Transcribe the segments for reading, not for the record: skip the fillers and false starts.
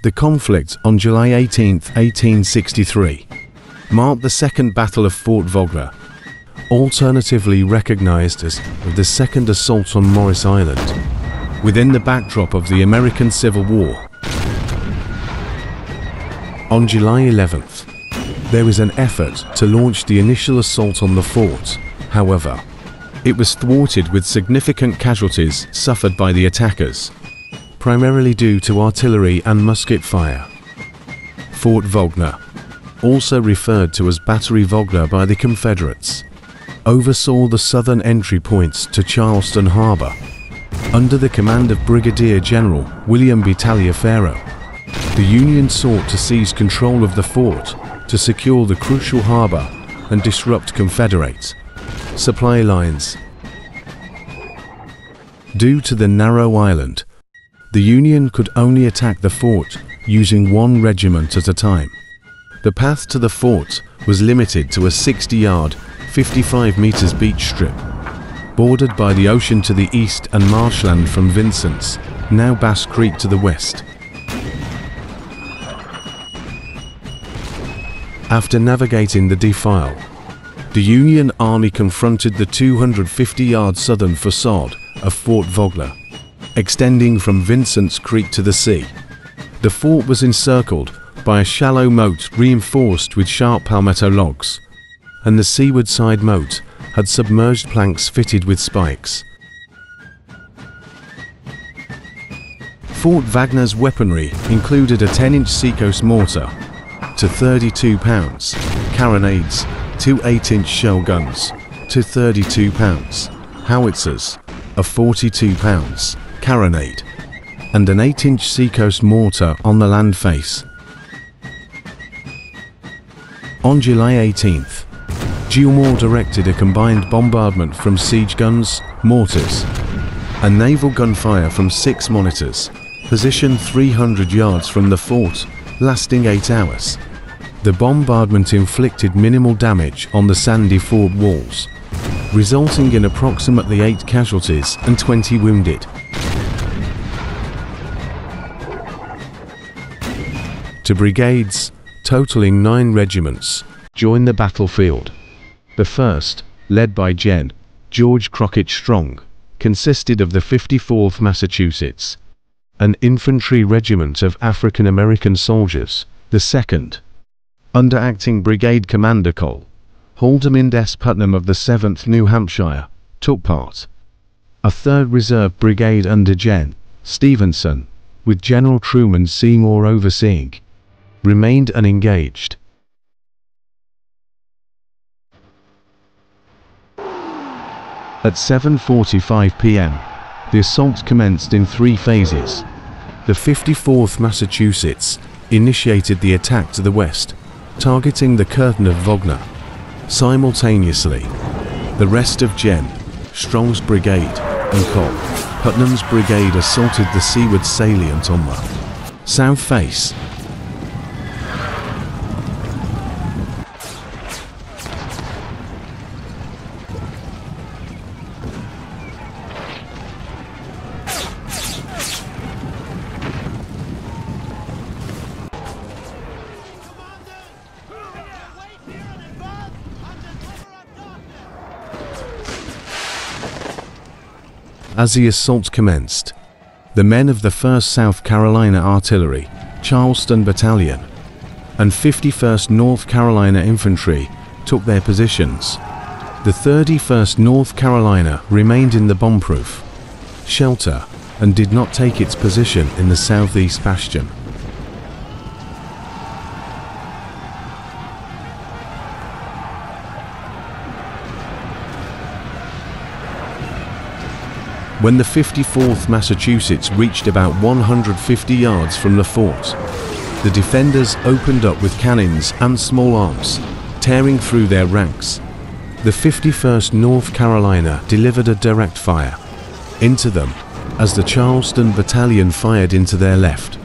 The conflict on July 18, 1863, marked the Second Battle of Fort Wagner, alternatively recognized as the Second Assault on Morris Island, within the backdrop of the American Civil War. On July 11th, there was an effort to launch the initial assault on the fort. However, it was thwarted with significant casualties suffered by the attackers, primarily due to artillery and musket fire. Fort Wagner, also referred to as Battery Wagner by the Confederates, oversaw the southern entry points to Charleston Harbor, under the command of Brigadier General William B. Taliaferro. The Union sought to seize control of the fort to secure the crucial harbor and disrupt Confederate supply lines. Due to the narrow island, the Union could only attack the fort using one regiment at a time. The path to the fort was limited to a 60-yard, 55 meters beach strip, bordered by the ocean to the east and marshland from Vincent's, now Bass Creek, to the west. After navigating the defile, the Union Army confronted the 250-yard southern facade of Fort Wagner, extending from Vincent's Creek to the sea. The fort was encircled by a shallow moat reinforced with sharp palmetto logs, and the seaward side moat had submerged planks fitted with spikes. Fort Wagner's weaponry included a 10-inch Seacoast mortar to 32 pounds, carronades, 2 8-inch shell guns to 32 pounds, howitzers of 42 pounds, carronade, and an 8-inch Seacoast mortar on the land face. On July 18th, Gilmore directed a combined bombardment from siege guns, mortars, and naval gunfire from 6 monitors, positioned 300 yards from the fort, lasting 8 hours. The bombardment inflicted minimal damage on the sandy fort walls, resulting in approximately 8 casualties and 20 wounded. Two brigades, totaling 9 regiments, joined the battlefield. The first, led by Gen. George Crockett Strong, consisted of the 54th Massachusetts, an infantry regiment of African American soldiers. The second, under acting brigade commander Cole Haldeman S. Putnam of the 7th New Hampshire, took part. A third reserve brigade under Gen. Stevenson, with General Truman Seymour overseeing, remained unengaged. At 7:45 p.m., the assault commenced in 3 phases. The 54th Massachusetts initiated the attack to the west, targeting the curtain of Wagner. Simultaneously, the rest of Gen. Strong's brigade and Cole Putnam's brigade assaulted the seaward salient on the south face. As the assault commenced, the men of the 1st South Carolina Artillery, Charleston Battalion, and 51st North Carolina Infantry took their positions. The 31st North Carolina remained in the bomb-proof shelter and did not take its position in the southeast bastion. When the 54th Massachusetts reached about 150 yards from the fort, the defenders opened up with cannons and small arms, tearing through their ranks. The 51st North Carolina delivered a direct fire into them as the Charleston Battalion fired into their left.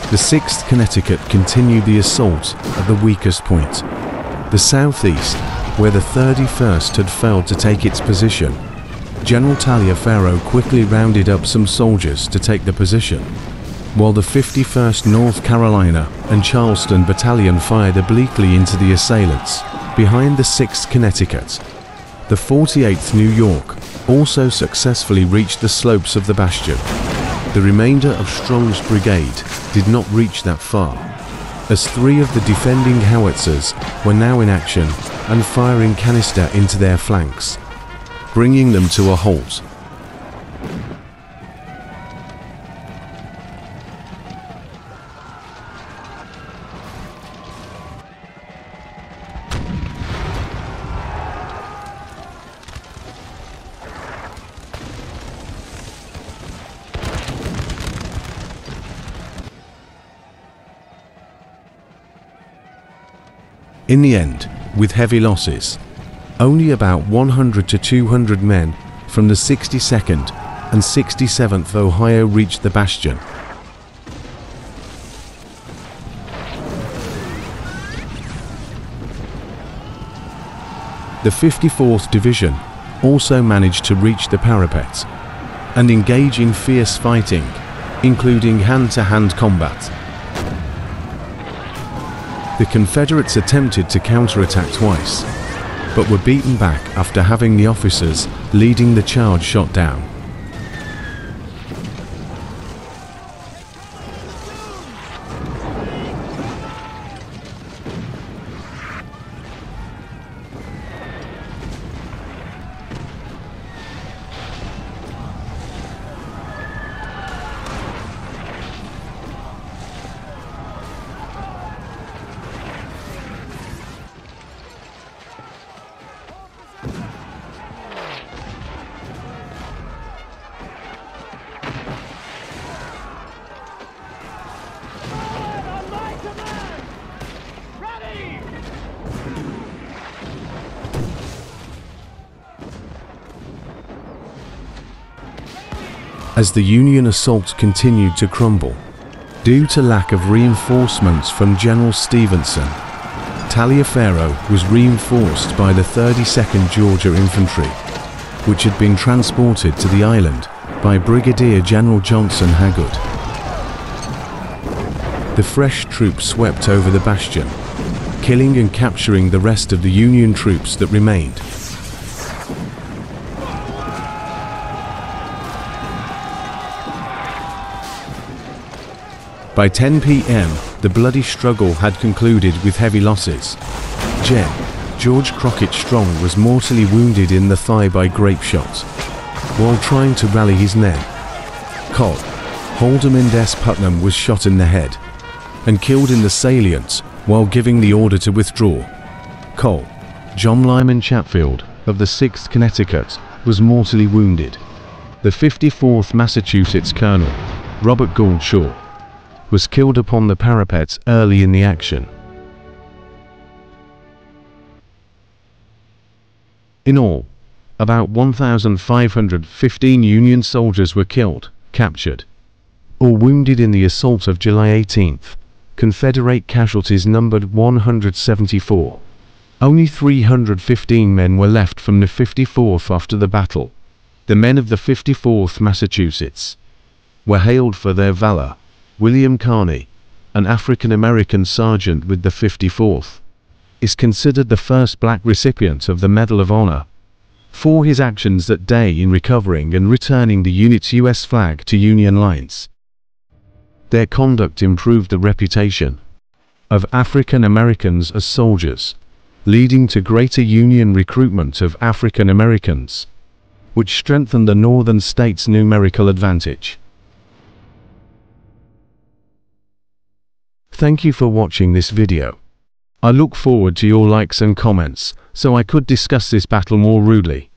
The 6th Connecticut continued the assault at the weakest point, the southeast, where the 31st had failed to take its position. General Taliaferro quickly rounded up some soldiers to take the position, while the 51st North Carolina and Charleston Battalion fired obliquely into the assailants behind the 6th Connecticut. The 48th New York also successfully reached the slopes of the bastion. The remainder of Strong's brigade did not reach that far, as 3 of the defending howitzers were now in action and firing canister into their flanks, bringing them to a halt. In the end, with heavy losses, only about 100 to 200 men from the 62nd and 67th Ohio reached the bastion. The 54th Division also managed to reach the parapet and engage in fierce fighting, including hand-to-hand combat. The Confederates attempted to counterattack twice, but were beaten back after having the officers leading the charge shot down. As the Union assault continued to crumble, due to lack of reinforcements from General Stevenson, Taliaferro was reinforced by the 32nd Georgia Infantry, which had been transported to the island by Brigadier General Johnson Hagood. The fresh troops swept over the bastion, killing and capturing the rest of the Union troops that remained. By 10 p.m., the bloody struggle had concluded with heavy losses. George Crockett Strong was mortally wounded in the thigh by grape shot while trying to rally his men. Col. Haldimand S. Putnam was shot in the head and killed in the salient while giving the order to withdraw. Col. John Lyman Chatfield of the 6th Connecticut was mortally wounded. The 54th Massachusetts Colonel, Robert Gould Shaw, was killed upon the parapet early in the action. In all, about 1,515 Union soldiers were killed, captured, or wounded in the assault of July 18th. Confederate casualties numbered 174. Only 315 men were left from the 54th after the battle. The men of the 54th Massachusetts were hailed for their valor. William Carney, an African-American sergeant with the 54th, is considered the first black recipient of the Medal of Honor for his actions that day in recovering and returning the unit's U.S. flag to Union lines. Their conduct improved the reputation of African Americans as soldiers, leading to greater Union recruitment of African Americans, which strengthened the northern states' numerical advantage. Thank you for watching this video. I look forward to your likes and comments, so I could discuss this battle more rudely.